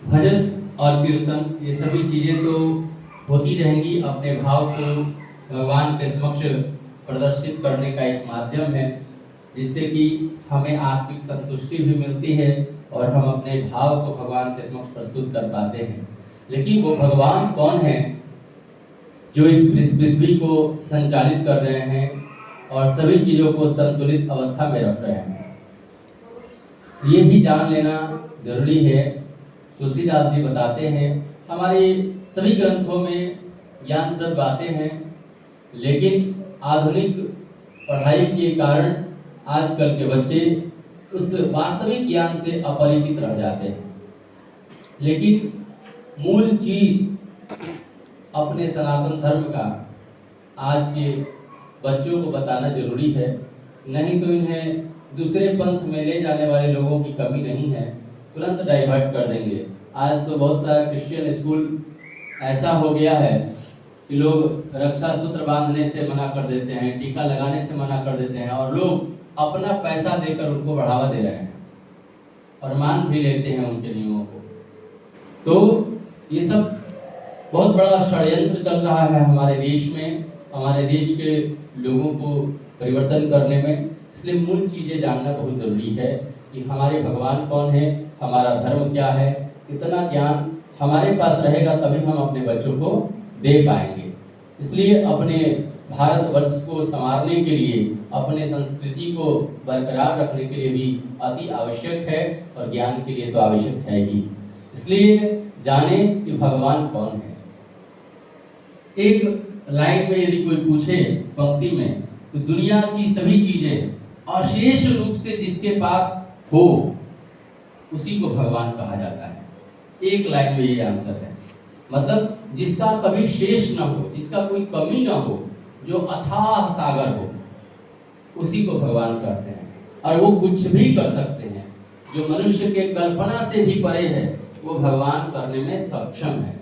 भजन और कीर्तन ये सभी चीज़ें तो होती रहेंगी, अपने भाव को भगवान के समक्ष प्रदर्शित करने का एक माध्यम है, जिससे कि हमें आत्मिक संतुष्टि भी मिलती है और हम अपने भाव को भगवान के समक्ष प्रस्तुत कर पाते हैं। लेकिन वो भगवान कौन है जो इस पृथ्वी को संचालित कर रहे हैं और सभी चीज़ों को संतुलित अवस्था में रख रहे हैं, ये भी जान लेना जरूरी है। तुलसीदास जी बताते हैं, हमारे सभी ग्रंथों में ज्ञानप्रद बातें हैं, लेकिन आधुनिक पढ़ाई के कारण आजकल के बच्चे उस वास्तविक ज्ञान से अपरिचित रह जाते हैं। लेकिन मूल चीज अपने सनातन धर्म का आज के बच्चों को बताना जरूरी है, नहीं तो इन्हें दूसरे पंथ में ले जाने वाले लोगों की कमी नहीं है, तुरंत डाइवर्ट कर देंगे। आज तो बहुत सारा क्रिश्चियन स्कूल ऐसा हो गया है कि लोग रक्षा सूत्र बांधने से मना कर देते हैं, टीका लगाने से मना कर देते हैं, और लोग अपना पैसा देकर उनको बढ़ावा दे रहे हैं और मान भी लेते हैं उनके नियमों को। तो ये सब बहुत बड़ा षड्यंत्र चल रहा है हमारे देश में, हमारे देश के लोगों को परिवर्तन करने में। इसलिए मूल चीज़ें जानना बहुत ज़रूरी है कि हमारे भगवान कौन है, हमारा धर्म क्या है। इतना ज्ञान हमारे पास रहेगा तभी हम अपने बच्चों को दे पाएंगे। इसलिए अपने भारतवर्ष को संवारने के लिए, अपने संस्कृति को बरकरार रखने के लिए भी अति आवश्यक है, और ज्ञान के लिए तो आवश्यक है ही। इसलिए जाने कि भगवान कौन है। एक लाइन में यदि कोई पूछे पंक्ति में, तो दुनिया की सभी चीजें अशेष रूप से जिसके पास हो उसी को भगवान कहा जाता है। एक लाइन में ये आंसर है, मतलब जिसका कभी शेष न हो, जिसका कोई कमी न हो, जो अथाह सागर हो, उसी को भगवान कहते हैं। और वो कुछ भी कर सकते हैं, जो मनुष्य के कल्पना से भी परे है, वो भगवान करने में सक्षम है,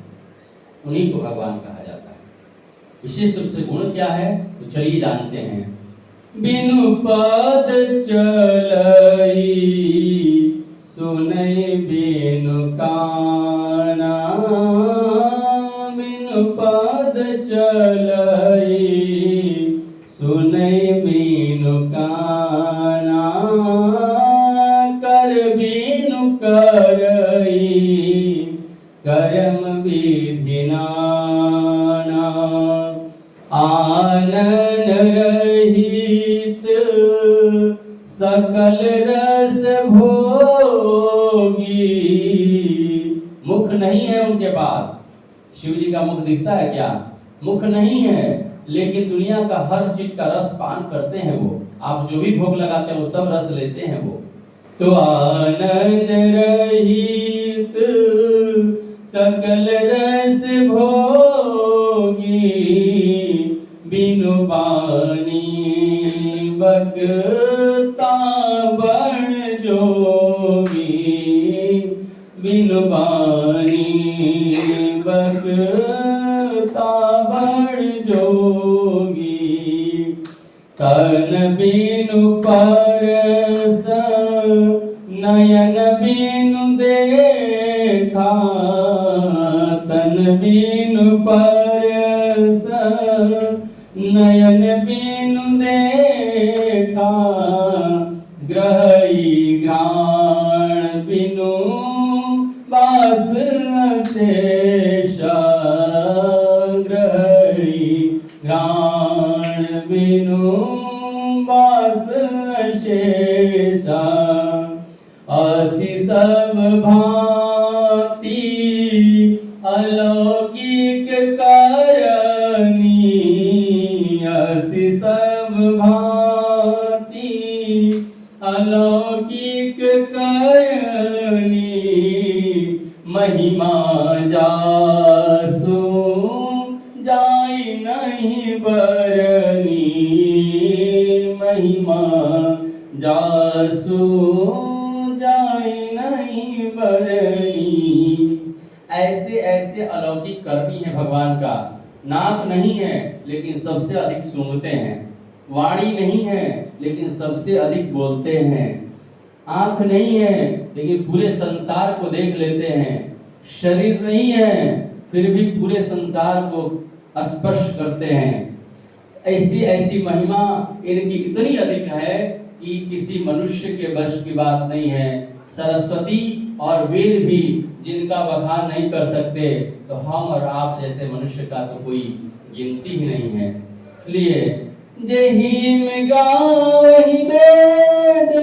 उन्हीं को भगवान कहा जाता है। विशेष रूप से गुण क्या है तो चलिए जानते हैं। बिनु पद चलई सुनई बिनु काना, बिनु पद चलई सुनई बिनु काना, कर बिनु करई कर्म विधि नाना, आनन रहित सकल रस भोगी। मुख नहीं है उनके पास। शिव जी का मुख दिखता है क्या? मुख नहीं है, लेकिन दुनिया का हर चीज का रस पान करते हैं वो। आप जो भी भोग लगाते हैं वो सब रस लेते हैं वो। तो आनंद रहित सकल रस भोगी, बिनु बानी बकता बण जोगी, बिनु बानी बकता बण जोगी, तन बिनु परस नयन बिनु देखा, तन बिनु परस नयन बिनु देखा, ग्रही घ्राण बिनु बास अशेषा, ग्रही घ्राण बिनु बास अशेषा, असी सब भांति अलौकिक करनी, असी सब भांति अलौकिक करनी, महिमा जासु जाई नहीं बरनी, महिमा जासु जाई नहीं बरनी। ऐसे ऐसे अलौकिक करनी है भगवान का। नाक नहीं है लेकिन सबसे अधिक सूंघते हैं, वाणी नहीं है लेकिन सबसे अधिक बोलते हैं, आंख नहीं है लेकिन पूरे संसार को देख लेते हैं, शरीर नहीं है, फिर भी पूरे संसार को स्पर्श करते हैं। ऐसी ऐसी महिमा इनकी इतनी अधिक है कि किसी मनुष्य के वश की बात नहीं है। सरस्वती और वेद भी जिनका बखान नहीं कर सकते, तो हम और आप जैसे मनुष्य का तो कोई गिनती ही नहीं है। इसलिए जय हिम गावहि वेद